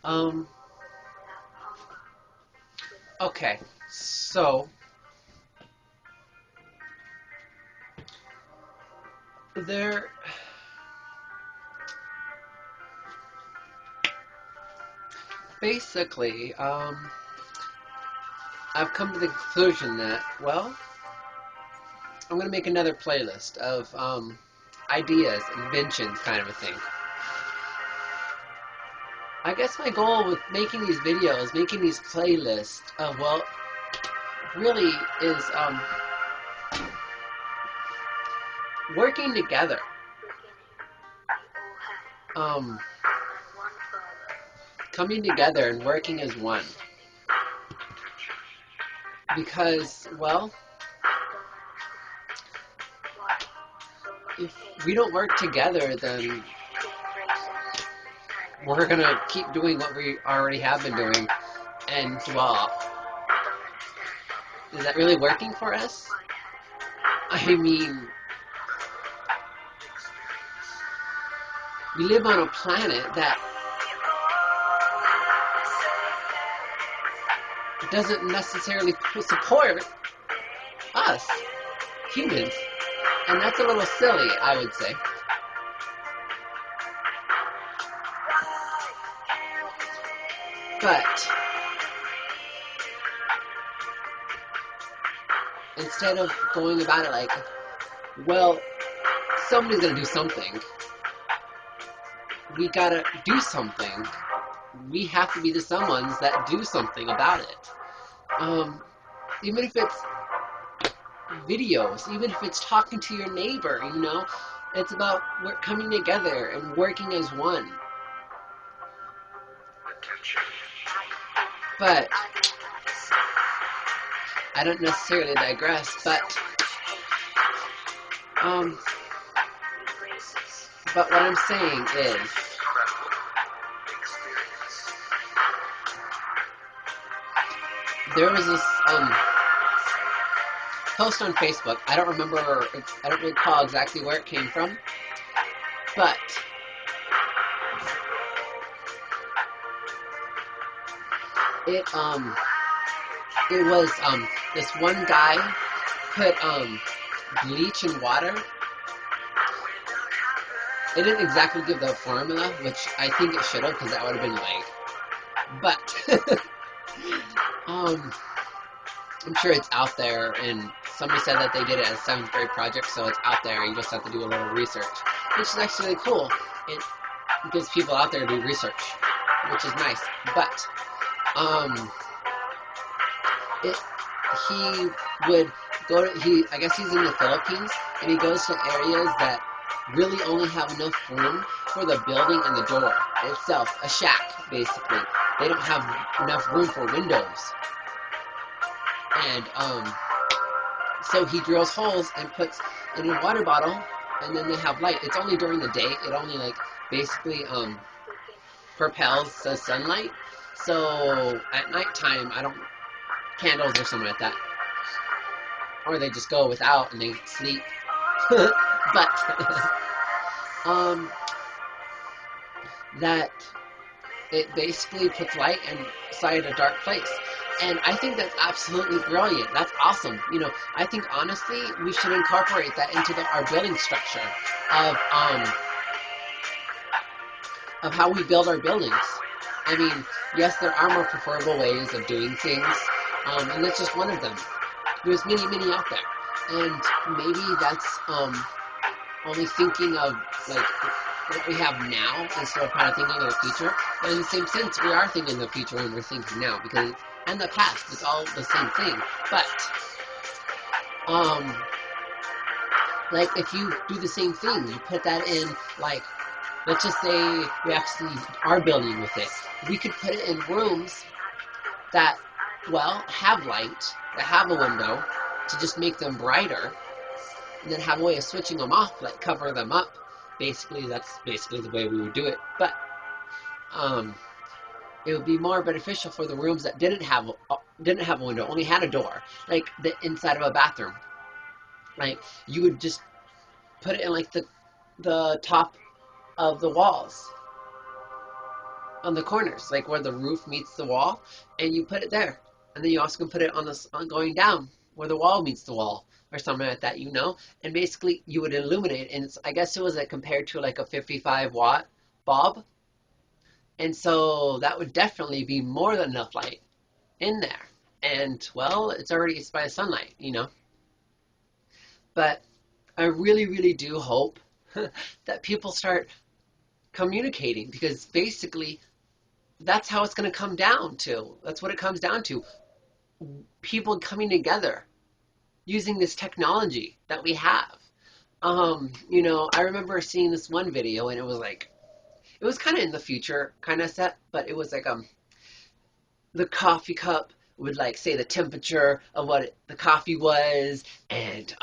Um, okay, so there, basically, I've come to the conclusion that, well, I'm gonna make another playlist of, ideas, inventions, kind of a thing. I guess my goal with making these videos, making these playlists, well, really is, working together. Um, Coming together and working as one. Because, well, if we don't work together, then we're gonna keep doing what we already have been doing. And, well, is that really working for us? I mean, we live on a planet that doesn't necessarily support us, humans. And that's a little silly, I would say. But instead of going about it like, well, somebody's gonna do something, we gotta do something. We have to be the someones that do something about it. Even if it's videos, even if it's talking to your neighbor, it's about coming together and working as one. But I don't necessarily digress, um, but what I'm saying is, there was this, post on Facebook. I don't recall exactly where it came from, but it was, this one guy put, bleach in water. It didn't exactly give the formula, which I think it should have, because that would have been like, but, I'm sure it's out there, and somebody said that they did it as a 7th grade project, so it's out there, you just have to do a little research, which is actually really cool. It gives people out there to do research, which is nice, but, he would I guess he's in the Philippines, and he goes to areas that really only have enough room for the building and the door itself, a shack, basically. They don't have enough room for windows. And, so he drills holes and puts in a water bottle, and then they have light. It's only during the day. It only, like, basically, propels the sunlight. So, at nighttime, candles or something like that. Or they just go without and they sleep. But, that it basically puts light inside a dark place. And I think that's absolutely brilliant. That's awesome. I think honestly we should incorporate that into our building structure of how we build our buildings. I mean, yes, there are more preferable ways of doing things, and that's just one of them. There's many, many out there, and maybe that's only thinking of like what we have now instead of kind of thinking of the future. But in the same sense, we are thinking of the future when we're thinking now, because and the past, it's all the same thing. But like if you do the same thing, you put that in, like, let's just say we actually are building with it. We could put it in rooms that, well, have light, that have a window, to just make them brighter, and then have a way of switching them off, like cover them up. Basically, that's basically the way we would do it. But it would be more beneficial for the rooms that didn't have a window, only had a door, like the inside of a bathroom. Like you would just put it in like the top of the walls. on the corners, like where the roof meets the wall, and you put it there. And then you also can put it on the on going down where the wall meets the wall or something like that, you know. And basically, you would illuminate, and I guess it was like compared to like a 55-watt bulb, and so that would definitely be more than enough light in there. And well, it's by sunlight, you know. But I really, really do hope that people start communicating, because basically that's how it's going to come down to. That's what it comes down to. People coming together using this technology that we have. You know, I remember seeing this one video, and it was like, it was kind of in the future kind of set, but it was like the coffee cup would like say the temperature of what the coffee was, and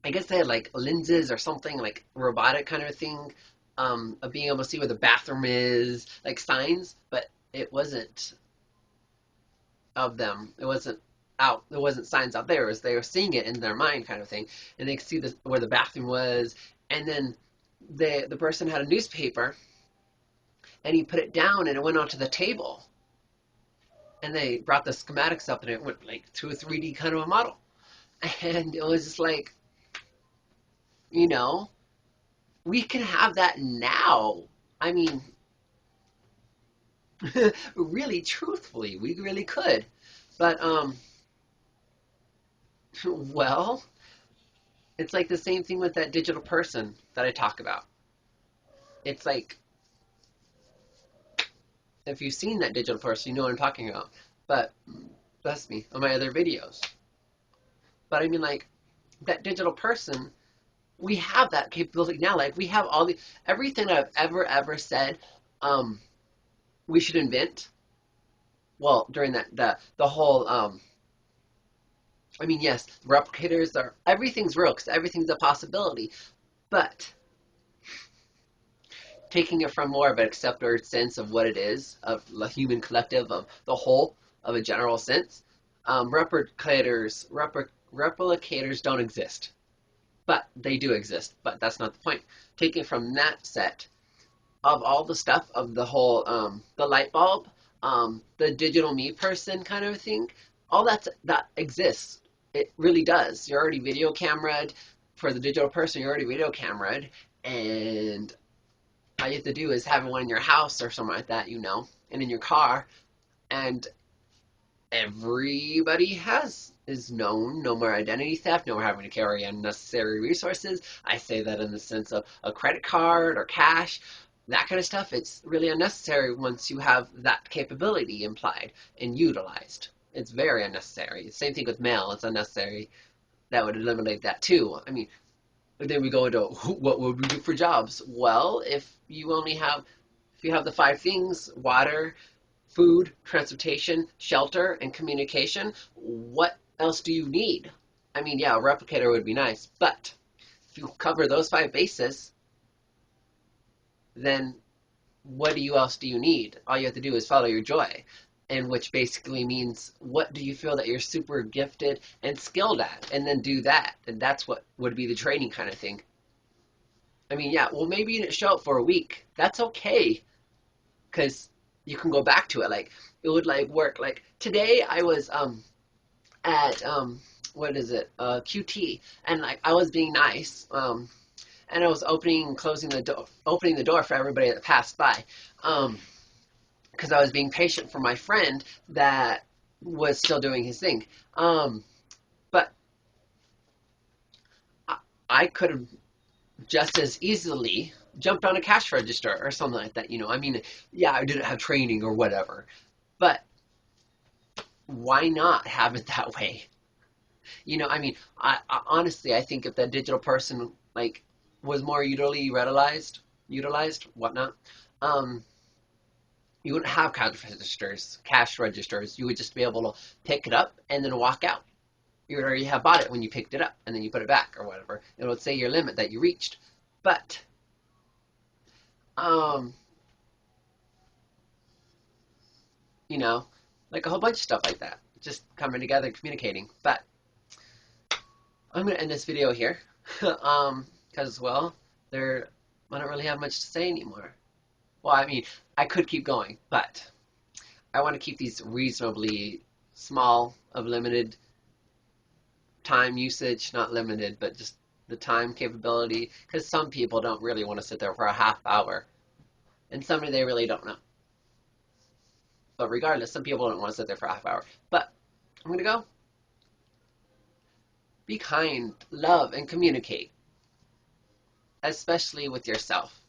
I guess they had like lenses or something, like robotic kind of thing, of being able to see where the bathroom is, like signs, but it wasn't of them. It wasn't out. There wasn't signs out there. It was they were seeing it in their mind, kind of thing, and they could see where the bathroom was. And then the person had a newspaper, and he put it down, and it went onto the table. And they brought the schematics up, and it went like to a 3D kind of a model. And it was just like, you know, we can have that now. I mean, really, truthfully, we really could. But well, it's like the same thing with that digital person that I talk about. It's like, if you've seen that digital person, you know what I'm talking about. But bless me, on my other videos. But I mean, like, that digital person, we have that capability now. Like, we have all the everything I've ever said. Um, we should invent. Well, during the whole I mean, yes, replicators are everything's real because everything's a possibility, but taking it from more of an accepted sense of what it is, of the human collective, of the whole, of a general sense, replicators don't exist, but they do exist. But that's not the point. Taking from that set of all the stuff of the whole, the light bulb, the digital me person kind of thing, all that exists. It really does. You're already video cameraed for the digital person. You're already video cameraed, and all you have to do is have one in your house or something like that, you know, and in your car, and everybody is known. No more identity theft. No more having to carry unnecessary resources. I say that in the sense of a credit card or cash, that kind of stuff. It's really unnecessary once you have that capability implied and utilized. It's very unnecessary. Same thing with mail. It's unnecessary. That would eliminate that too. I mean, then we go into what would we do for jobs? Well, if you have the five things: water, food, transportation, shelter, and communication, what else do you need? I mean, yeah, a replicator would be nice, but if you cover those five bases, then else do you need? All you have to do is follow your joy. And which basically means, what do you feel that you're super gifted and skilled at? And then do that. And that's what would be the training kind of thing. I mean, yeah, well, maybe you didn't show up for a week. That's okay, because you can go back to it. Like, it would like work. Like, today I was at what is it, QT, and like I was being nice, and I was opening and closing opening the door for everybody that passed by, because I was being patient for my friend that was still doing his thing. But I could have just as easily jumped on a cash register or something like that. You know, I mean, yeah, I didn't have training or whatever, but why not have it that way? You know, I mean, I honestly, I think if that digital person like was more utilized, whatnot, um, you wouldn't have cash registers. You would just be able to pick it up and then walk out. You would already have bought it when you picked it up, and then you put it back or whatever. It would say your limit that you reached. But um, you know, like a whole bunch of stuff like that, just coming together, communicating. But I'm gonna end this video here, because well, I don't really have much to say anymore. Well, I mean, I could keep going, but I want to keep these reasonably small, of limited time usage, not limited, but just the time capability, because some people don't really want to sit there for a half hour, and somebody they really don't know. But regardless, some people don't want to sit there for a half hour. But I'm going to go. Be kind, love, and communicate, especially with yourself.